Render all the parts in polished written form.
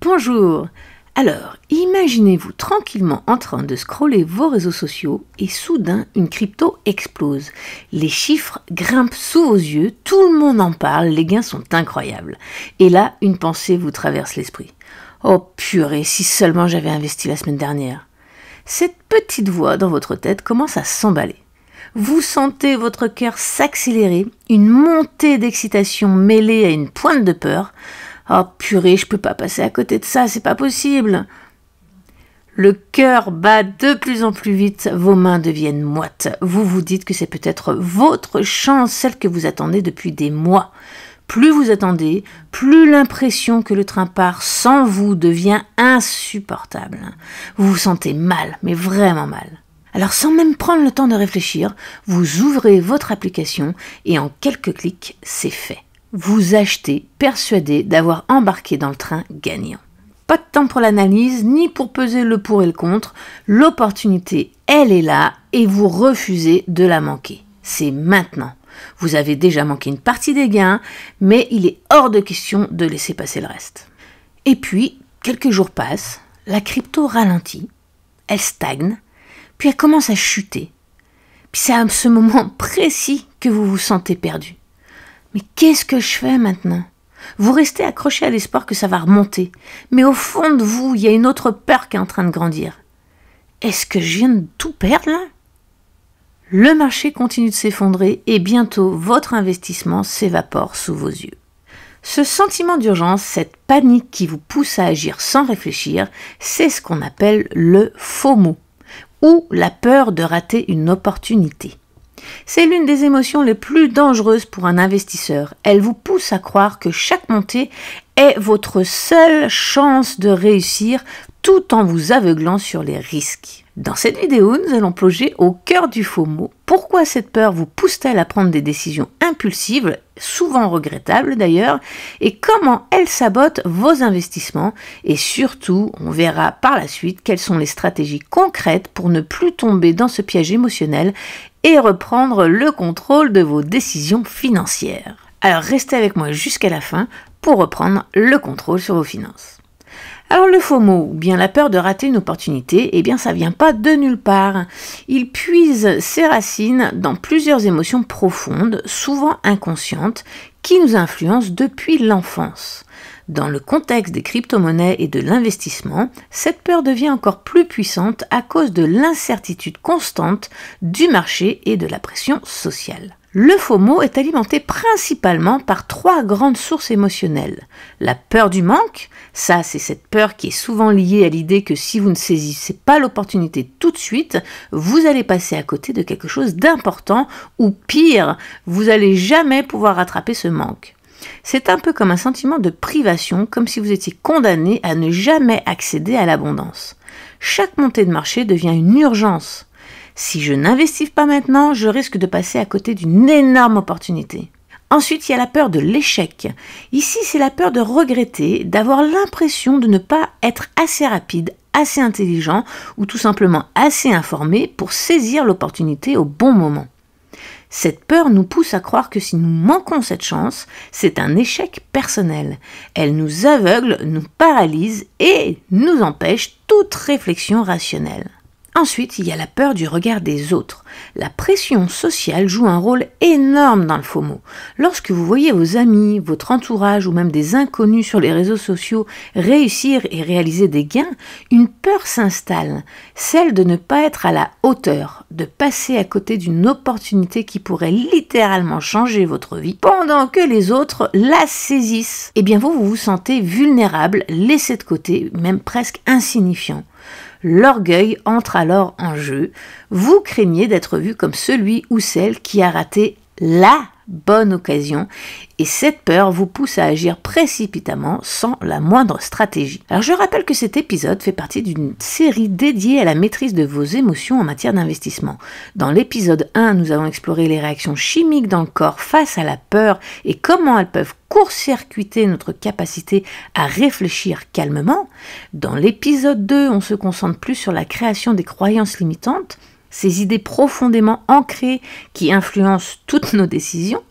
Bonjour. Alors, imaginez-vous tranquillement en train de scroller vos réseaux sociaux et soudain une crypto explose. Les chiffres grimpent sous vos yeux, tout le monde en parle, les gains sont incroyables. Et là, une pensée vous traverse l'esprit. Oh purée, si seulement j'avais investi la semaine dernière. Cette petite voix dans votre tête commence à s'emballer. Vous sentez votre cœur s'accélérer, une montée d'excitation mêlée à une pointe de peur. Oh purée, je peux pas passer à côté de ça, c'est pas possible. Le cœur bat de plus en plus vite, vos mains deviennent moites. Vous vous dites que c'est peut-être votre chance, celle que vous attendez depuis des mois. Plus vous attendez, plus l'impression que le train part sans vous devient insupportable. Vous vous sentez mal, mais vraiment mal. Alors sans même prendre le temps de réfléchir, vous ouvrez votre application et en quelques clics, c'est fait. Vous achetez, persuadé d'avoir embarqué dans le train gagnant. Pas de temps pour l'analyse, ni pour peser le pour et le contre. L'opportunité, elle est là et vous refusez de la manquer. C'est maintenant. Vous avez déjà manqué une partie des gains, mais il est hors de question de laisser passer le reste. Et puis, quelques jours passent, la crypto ralentit, elle stagne, puis elle commence à chuter. Puis c'est à ce moment précis que vous vous sentez perdu. Mais qu'est-ce que je fais maintenant? Vous restez accroché à l'espoir que ça va remonter. Mais au fond de vous, il y a une autre peur qui est en train de grandir. Est-ce que je viens de tout perdre là? Le marché continue de s'effondrer et bientôt votre investissement s'évapore sous vos yeux. Ce sentiment d'urgence, cette panique qui vous pousse à agir sans réfléchir, c'est ce qu'on appelle le FOMO, ou la peur de rater une opportunité. C'est l'une des émotions les plus dangereuses pour un investisseur. Elle vous pousse à croire que chaque montée est votre seule chance de réussir tout en vous aveuglant sur les risques. Dans cette vidéo, nous allons plonger au cœur du FOMO. Pourquoi cette peur vous pousse-t-elle à prendre des décisions impulsives, souvent regrettables d'ailleurs, et comment elle sabote vos investissements, et surtout, on verra par la suite quelles sont les stratégies concrètes pour ne plus tomber dans ce piège émotionnel et reprendre le contrôle de vos décisions financières. Alors restez avec moi jusqu'à la fin pour reprendre le contrôle sur vos finances. Alors le FOMO, ou bien la peur de rater une opportunité, eh bien ça vient pas de nulle part. Il puise ses racines dans plusieurs émotions profondes, souvent inconscientes, qui nous influencent depuis l'enfance. Dans le contexte des crypto-monnaies et de l'investissement, cette peur devient encore plus puissante à cause de l'incertitude constante du marché et de la pression sociale. Le FOMO est alimenté principalement par trois grandes sources émotionnelles. La peur du manque, ça c'est cette peur qui est souvent liée à l'idée que si vous ne saisissez pas l'opportunité tout de suite, vous allez passer à côté de quelque chose d'important ou pire, vous n'allez jamais pouvoir rattraper ce manque. C'est un peu comme un sentiment de privation, comme si vous étiez condamné à ne jamais accéder à l'abondance. Chaque montée de marché devient une urgence. Si je n'investis pas maintenant, je risque de passer à côté d'une énorme opportunité. Ensuite, il y a la peur de l'échec. Ici, c'est la peur de regretter, d'avoir l'impression de ne pas être assez rapide, assez intelligent ou tout simplement assez informé pour saisir l'opportunité au bon moment. Cette peur nous pousse à croire que si nous manquons cette chance, c'est un échec personnel. Elle nous aveugle, nous paralyse et nous empêche toute réflexion rationnelle. Ensuite, il y a la peur du regard des autres. La pression sociale joue un rôle énorme dans le FOMO. Lorsque vous voyez vos amis, votre entourage ou même des inconnus sur les réseaux sociaux réussir et réaliser des gains, une peur s'installe, celle de ne pas être à la hauteur, de passer à côté d'une opportunité qui pourrait littéralement changer votre vie pendant que les autres la saisissent. Eh bien vous vous sentez vulnérable, laissé de côté, même presque insignifiant. L'orgueil entre alors en jeu. Vous craignez d'être vu comme celui ou celle qui a raté la bonne occasion et cette peur vous pousse à agir précipitamment sans la moindre stratégie. Alors je rappelle que cet épisode fait partie d'une série dédiée à la maîtrise de vos émotions en matière d'investissement. Dans l'épisode 1, nous avons exploré les réactions chimiques dans le corps face à la peur et comment elles peuvent court-circuiter notre capacité à réfléchir calmement. Dans l'épisode 2, on se concentre plus sur la création des croyances limitantes, ces idées profondément ancrées qui influencent toutes nos décisions.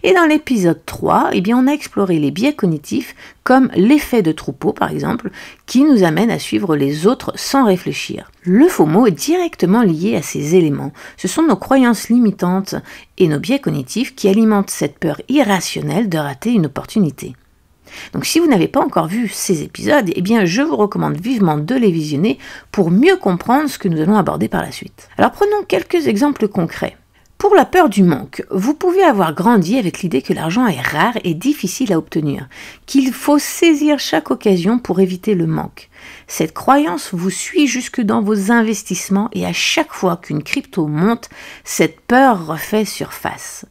Et dans l'épisode 3, on a exploré les biais cognitifs comme l'effet de troupeau par exemple, qui nous amène à suivre les autres sans réfléchir. Le FOMO est directement lié à ces éléments. Ce sont nos croyances limitantes et nos biais cognitifs qui alimentent cette peur irrationnelle de rater une opportunité. Donc si vous n'avez pas encore vu ces épisodes, je vous recommande vivement de les visionner pour mieux comprendre ce que nous allons aborder par la suite. Alors prenons quelques exemples concrets. Pour la peur du manque, vous pouvez avoir grandi avec l'idée que l'argent est rare et difficile à obtenir, qu'il faut saisir chaque occasion pour éviter le manque. Cette croyance vous suit jusque dans vos investissements et à chaque fois qu'une crypto monte, cette peur refait surface.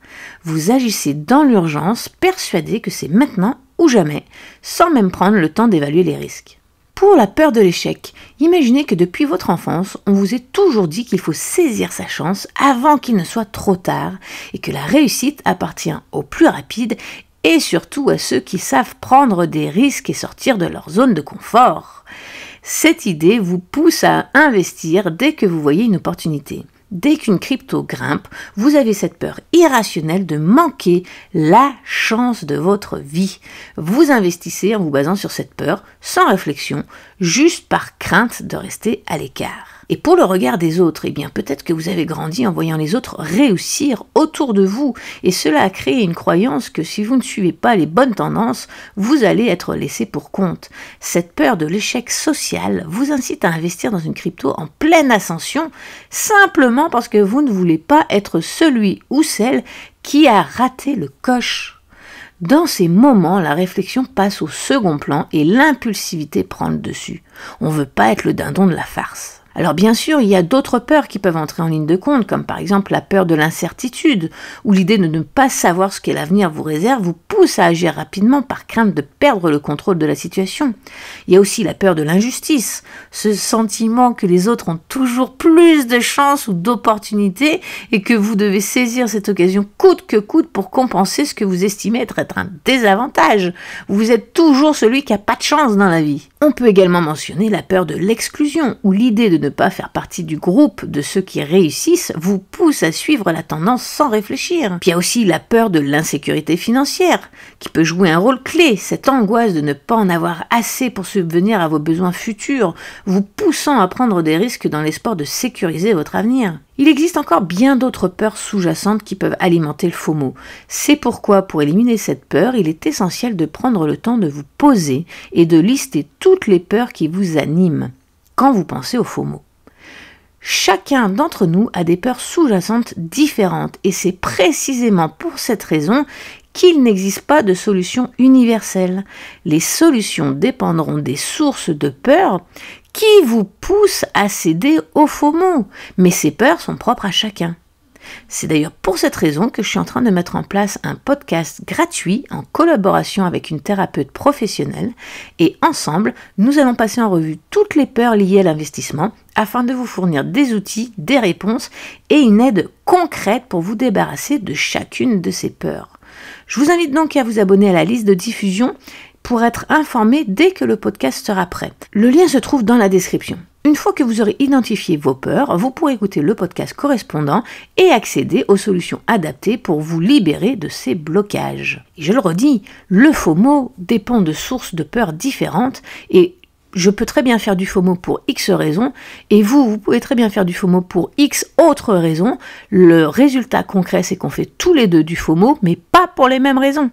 Vous agissez dans l'urgence, persuadé que c'est maintenant ou jamais, sans même prendre le temps d'évaluer les risques. Pour la peur de l'échec, imaginez que depuis votre enfance, on vous ait toujours dit qu'il faut saisir sa chance avant qu'il ne soit trop tard et que la réussite appartient aux plus rapides et surtout à ceux qui savent prendre des risques et sortir de leur zone de confort. Cette idée vous pousse à investir dès que vous voyez une opportunité. Dès qu'une crypto grimpe, vous avez cette peur irrationnelle de manquer la chance de votre vie. Vous investissez en vous basant sur cette peur, sans réflexion, juste par crainte de rester à l'écart. Et pour le regard des autres, peut-être que vous avez grandi en voyant les autres réussir autour de vous, et cela a créé une croyance que si vous ne suivez pas les bonnes tendances, vous allez être laissé pour compte. Cette peur de l'échec social vous incite à investir dans une crypto en pleine ascension, simplement parce que vous ne voulez pas être celui ou celle qui a raté le coche. Dans ces moments, la réflexion passe au second plan et l'impulsivité prend le dessus. On ne veut pas être le dindon de la farce. Alors bien sûr, il y a d'autres peurs qui peuvent entrer en ligne de compte, comme par exemple la peur de l'incertitude, où l'idée de ne pas savoir ce que l'avenir vous réserve vous pousse à agir rapidement par crainte de perdre le contrôle de la situation. Il y a aussi la peur de l'injustice, ce sentiment que les autres ont toujours plus de chances ou d'opportunités et que vous devez saisir cette occasion coûte que coûte pour compenser ce que vous estimez être un désavantage. Vous êtes toujours celui qui n'a pas de chance dans la vie. On peut également mentionner la peur de l'exclusion, où l'idée de ne pas faire partie du groupe de ceux qui réussissent vous pousse à suivre la tendance sans réfléchir. Puis il y a aussi la peur de l'insécurité financière, qui peut jouer un rôle clé, cette angoisse de ne pas en avoir assez pour subvenir à vos besoins futurs, vous poussant à prendre des risques dans l'espoir de sécuriser votre avenir. Il existe encore bien d'autres peurs sous-jacentes qui peuvent alimenter le FOMO. C'est pourquoi, pour éliminer cette peur, il est essentiel de prendre le temps de vous poser et de lister toutes les peurs qui vous animent quand vous pensez au FOMO. Chacun d'entre nous a des peurs sous-jacentes différentes et c'est précisément pour cette raison qu'il n'existe pas de solution universelle. Les solutions dépendront des sources de peur qui vous poussent à céder au FOMO, mais ces peurs sont propres à chacun. C'est d'ailleurs pour cette raison que je suis en train de mettre en place un podcast gratuit en collaboration avec une thérapeute professionnelle et ensemble, nous allons passer en revue toutes les peurs liées à l'investissement afin de vous fournir des outils, des réponses et une aide concrète pour vous débarrasser de chacune de ces peurs. Je vous invite donc à vous abonner à la liste de diffusion pour être informé dès que le podcast sera prêt. Le lien se trouve dans la description. Une fois que vous aurez identifié vos peurs, vous pourrez écouter le podcast correspondant et accéder aux solutions adaptées pour vous libérer de ces blocages. Et je le redis, le FOMO dépend de sources de peurs différentes et je peux très bien faire du FOMO pour X raisons et vous pouvez très bien faire du FOMO pour X autres raisons. Le résultat concret, c'est qu'on fait tous les deux du FOMO, mais pas pour les mêmes raisons.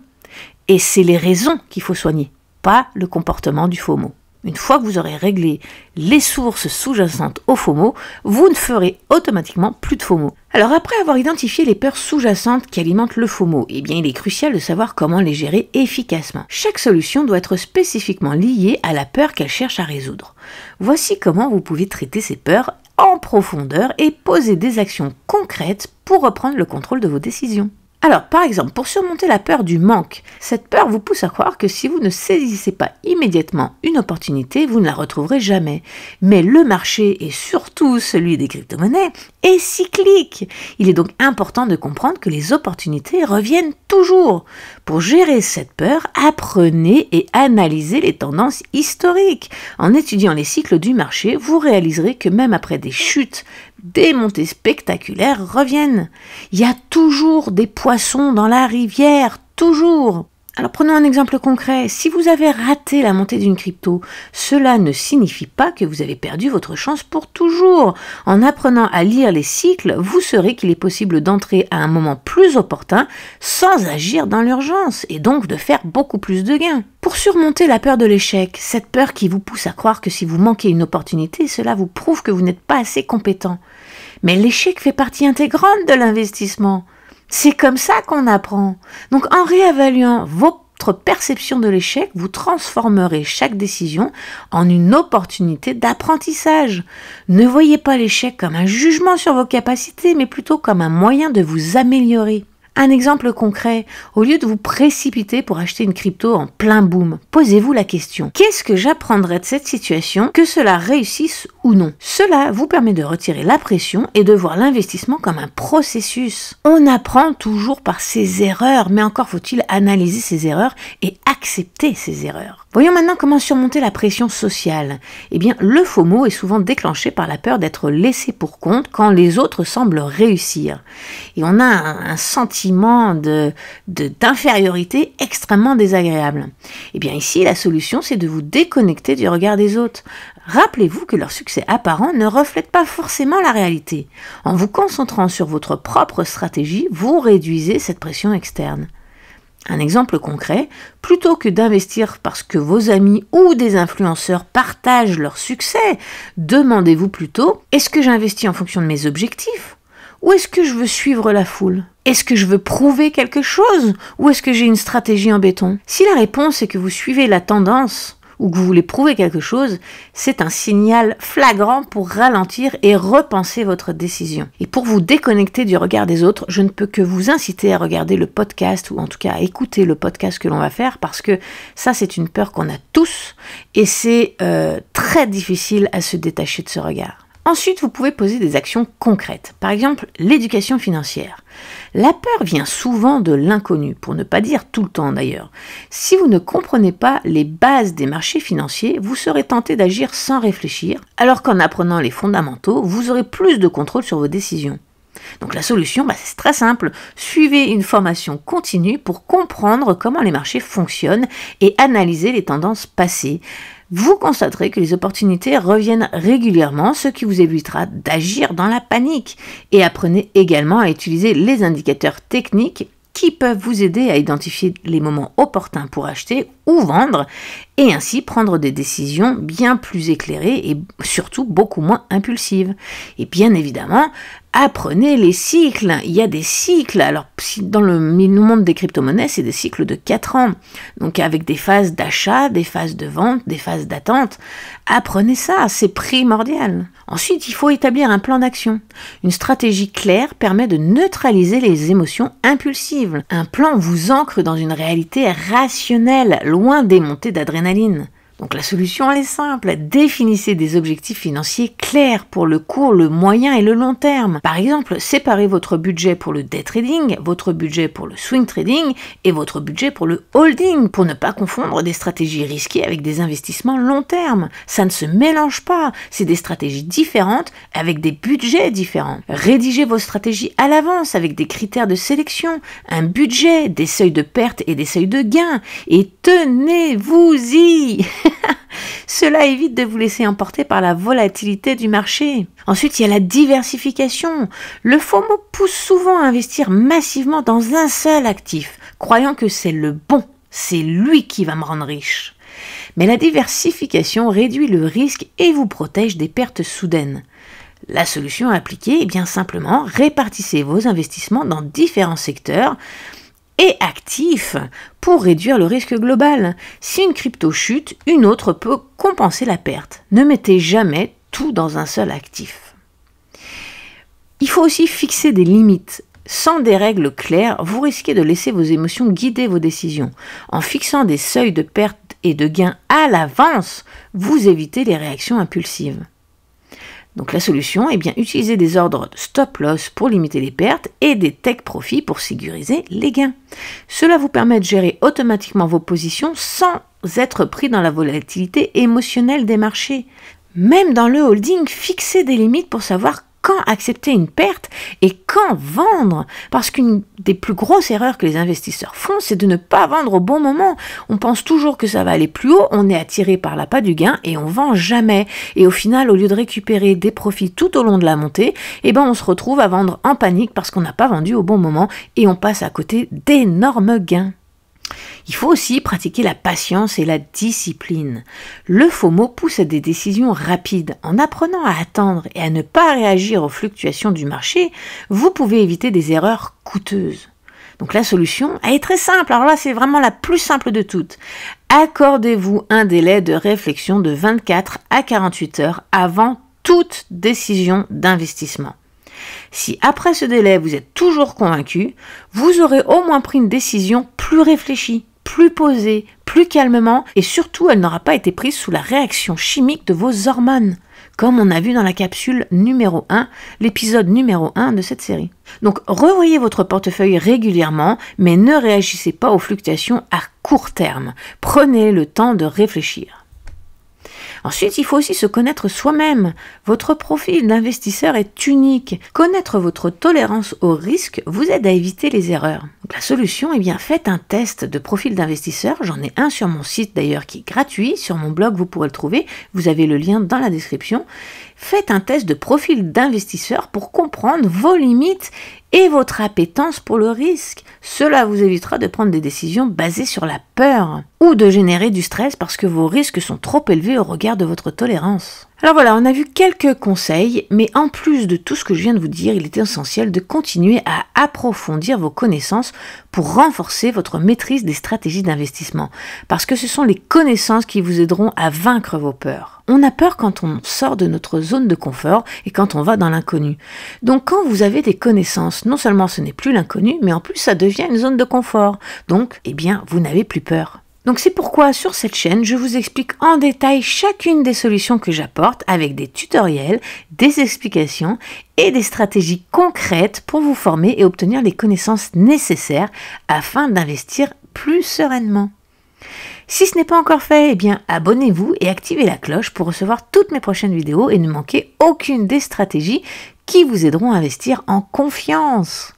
Et c'est les raisons qu'il faut soigner, pas le comportement du FOMO. Une fois que vous aurez réglé les sources sous-jacentes au FOMO, vous ne ferez automatiquement plus de FOMO. Alors après avoir identifié les peurs sous-jacentes qui alimentent le FOMO, il est crucial de savoir comment les gérer efficacement. Chaque solution doit être spécifiquement liée à la peur qu'elle cherche à résoudre. Voici comment vous pouvez traiter ces peurs en profondeur et poser des actions concrètes pour reprendre le contrôle de vos décisions. Alors, par exemple, pour surmonter la peur du manque, cette peur vous pousse à croire que si vous ne saisissez pas immédiatement une opportunité, vous ne la retrouverez jamais. Mais le marché, et surtout celui des crypto-monnaies, est cyclique. Il est donc important de comprendre que les opportunités reviennent toujours. Pour gérer cette peur, apprenez et analysez les tendances historiques. En étudiant les cycles du marché, vous réaliserez que même après des chutes des montées spectaculaires reviennent. Il y a toujours des poissons dans la rivière, toujours. Alors prenons un exemple concret. Si vous avez raté la montée d'une crypto, cela ne signifie pas que vous avez perdu votre chance pour toujours. En apprenant à lire les cycles, vous saurez qu'il est possible d'entrer à un moment plus opportun sans agir dans l'urgence et donc de faire beaucoup plus de gains. Pour surmonter la peur de l'échec, cette peur qui vous pousse à croire que si vous manquez une opportunité, cela vous prouve que vous n'êtes pas assez compétent. Mais l'échec fait partie intégrante de l'investissement. C'est comme ça qu'on apprend. Donc en réévaluant votre perception de l'échec, vous transformerez chaque décision en une opportunité d'apprentissage. Ne voyez pas l'échec comme un jugement sur vos capacités, mais plutôt comme un moyen de vous améliorer. Un exemple concret, au lieu de vous précipiter pour acheter une crypto en plein boom, posez-vous la question: qu'est-ce que j'apprendrai de cette situation, que cela réussisse ou non? Cela vous permet de retirer la pression et de voir l'investissement comme un processus. On apprend toujours par ses erreurs, mais encore faut-il analyser ses erreurs et accepter ses erreurs. Voyons maintenant comment surmonter la pression sociale. Eh bien, le FOMO est souvent déclenché par la peur d'être laissé pour compte quand les autres semblent réussir. Et on a un sentiment d'infériorité extrêmement désagréable. Eh bien ici, la solution, c'est de vous déconnecter du regard des autres. Rappelez-vous que leur succès apparent ne reflète pas forcément la réalité. En vous concentrant sur votre propre stratégie, vous réduisez cette pression externe. Un exemple concret, plutôt que d'investir parce que vos amis ou des influenceurs partagent leur succès, demandez-vous plutôt: est-ce que j'investis en fonction de mes objectifs? Ou est-ce que je veux suivre la foule? Est-ce que je veux prouver quelque chose? Ou est-ce que j'ai une stratégie en béton? Si la réponse est que vous suivez la tendance, ou que vous voulez prouver quelque chose, c'est un signal flagrant pour ralentir et repenser votre décision. Et pour vous déconnecter du regard des autres, je ne peux que vous inciter à regarder le podcast, ou en tout cas à écouter le podcast que l'on va faire, parce que ça, c'est une peur qu'on a tous, et c'est très difficile à se détacher de ce regard. Ensuite, vous pouvez poser des actions concrètes. Par exemple, l'éducation financière. La peur vient souvent de l'inconnu, pour ne pas dire tout le temps d'ailleurs. Si vous ne comprenez pas les bases des marchés financiers, vous serez tenté d'agir sans réfléchir, alors qu'en apprenant les fondamentaux, vous aurez plus de contrôle sur vos décisions. Donc la solution, c'est très simple. Suivez une formation continue pour comprendre comment les marchés fonctionnent et analyser les tendances passées. Vous constaterez que les opportunités reviennent régulièrement, ce qui vous évitera d'agir dans la panique. Et apprenez également à utiliser les indicateurs techniques qui peuvent vous aider à identifier les moments opportuns pour acheter ou vendre, et ainsi prendre des décisions bien plus éclairées et surtout beaucoup moins impulsives. Et bien évidemment, apprenez les cycles. Il y a des cycles. Alors, dans le monde des crypto-monnaies, c'est des cycles de 4 ans. Donc, avec des phases d'achat, des phases de vente, des phases d'attente. Apprenez ça, c'est primordial. Ensuite, il faut établir un plan d'action. Une stratégie claire permet de neutraliser les émotions impulsives. Un plan vous ancre dans une réalité rationnelle, loin des montées d'adrénaline. Donc la solution, elle est simple. Définissez des objectifs financiers clairs pour le court, le moyen et le long terme. Par exemple, séparez votre budget pour le day trading, votre budget pour le swing trading et votre budget pour le holding, pour ne pas confondre des stratégies risquées avec des investissements long terme. Ça ne se mélange pas. C'est des stratégies différentes avec des budgets différents. Rédigez vos stratégies à l'avance avec des critères de sélection, un budget, des seuils de perte et des seuils de gain. Et tenez-vous-y! Cela évite de vous laisser emporter par la volatilité du marché. Ensuite, il y a la diversification. Le FOMO pousse souvent à investir massivement dans un seul actif, croyant que c'est le bon, c'est lui qui va me rendre riche. Mais la diversification réduit le risque et vous protège des pertes soudaines. La solution à appliquer est bien simplement répartissez vos investissements dans différents secteurs et actifs pour réduire le risque global. Si une crypto chute, une autre peut compenser la perte. Ne mettez jamais tout dans un seul actif. Il faut aussi fixer des limites. Sans des règles claires, vous risquez de laisser vos émotions guider vos décisions. En fixant des seuils de perte et de gain à l'avance, vous évitez les réactions impulsives. Donc la solution est bien utiliser des ordres stop-loss pour limiter les pertes et des take-profit pour sécuriser les gains. Cela vous permet de gérer automatiquement vos positions sans être pris dans la volatilité émotionnelle des marchés. Même dans le holding, fixez des limites pour savoir quand accepter une perte et quand vendre. Parce qu'une des plus grosses erreurs que les investisseurs font, c'est de ne pas vendre au bon moment. On pense toujours que ça va aller plus haut, on est attiré par l'appât du gain et on vend jamais. Et au final, au lieu de récupérer des profits tout au long de la montée, on se retrouve à vendre en panique parce qu'on n'a pas vendu au bon moment et on passe à côté d'énormes gains. Il faut aussi pratiquer la patience et la discipline. Le FOMO pousse à des décisions rapides. En apprenant à attendre et à ne pas réagir aux fluctuations du marché, vous pouvez éviter des erreurs coûteuses. Donc la solution, elle est très simple. Alors là, c'est vraiment la plus simple de toutes. Accordez-vous un délai de réflexion de 24 à 48 heures avant toute décision d'investissement. Si après ce délai, vous êtes toujours convaincu, vous aurez au moins pris une décision plus réfléchie, plus posée, plus calmement, et surtout, elle n'aura pas été prise sous la réaction chimique de vos hormones, comme on a vu dans la capsule numéro 1, l'épisode numéro 1 de cette série. Donc, revoyez votre portefeuille régulièrement, mais ne réagissez pas aux fluctuations à court terme. Prenez le temps de réfléchir. Ensuite, il faut aussi se connaître soi-même. Votre profil d'investisseur est unique. Connaître votre tolérance au risque vous aide à éviter les erreurs. Donc, la solution, faites un test de profil d'investisseur. J'en ai un sur mon site d'ailleurs qui est gratuit. Sur mon blog, vous pourrez le trouver. Vous avez le lien dans la description. Faites un test de profil d'investisseur pour comprendre vos limites et votre appétence pour le risque. Cela vous évitera de prendre des décisions basées sur la peur ou de générer du stress parce que vos risques sont trop élevés au regard de votre tolérance. Alors voilà, on a vu quelques conseils, mais en plus de tout ce que je viens de vous dire, il est essentiel de continuer à approfondir vos connaissances pour renforcer votre maîtrise des stratégies d'investissement, parce que ce sont les connaissances qui vous aideront à vaincre vos peurs. On a peur quand on sort de notre zone de confort et quand on va dans l'inconnu. Donc quand vous avez des connaissances, non seulement ce n'est plus l'inconnu, mais en plus ça devient une zone de confort. Donc, vous n'avez plus peur. Donc c'est pourquoi sur cette chaîne, je vous explique en détail chacune des solutions que j'apporte avec des tutoriels, des explications et des stratégies concrètes pour vous former et obtenir les connaissances nécessaires afin d'investir plus sereinement. Si ce n'est pas encore fait, abonnez-vous et activez la cloche pour recevoir toutes mes prochaines vidéos et ne manquez aucune des stratégies qui vous aideront à investir en confiance.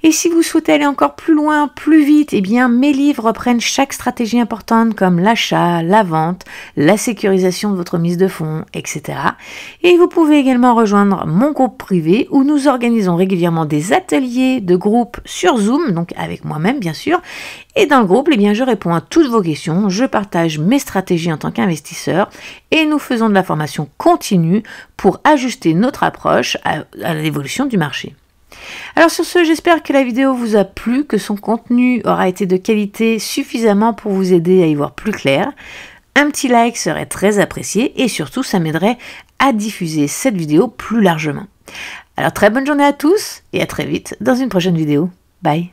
Et si vous souhaitez aller encore plus loin, plus vite, mes livres reprennent chaque stratégie importante comme l'achat, la vente, la sécurisation de votre mise de fonds, etc. Et vous pouvez également rejoindre mon groupe privé où nous organisons régulièrement des ateliers de groupe sur Zoom, donc avec moi-même bien sûr. Et dans le groupe, je réponds à toutes vos questions, je partage mes stratégies en tant qu'investisseur et nous faisons de la formation continue pour ajuster notre approche à l'évolution du marché. Alors sur ce, j'espère que la vidéo vous a plu, que son contenu aura été de qualité suffisamment pour vous aider à y voir plus clair. Un petit like serait très apprécié et surtout ça m'aiderait à diffuser cette vidéo plus largement. Alors très bonne journée à tous et à très vite dans une prochaine vidéo. Bye!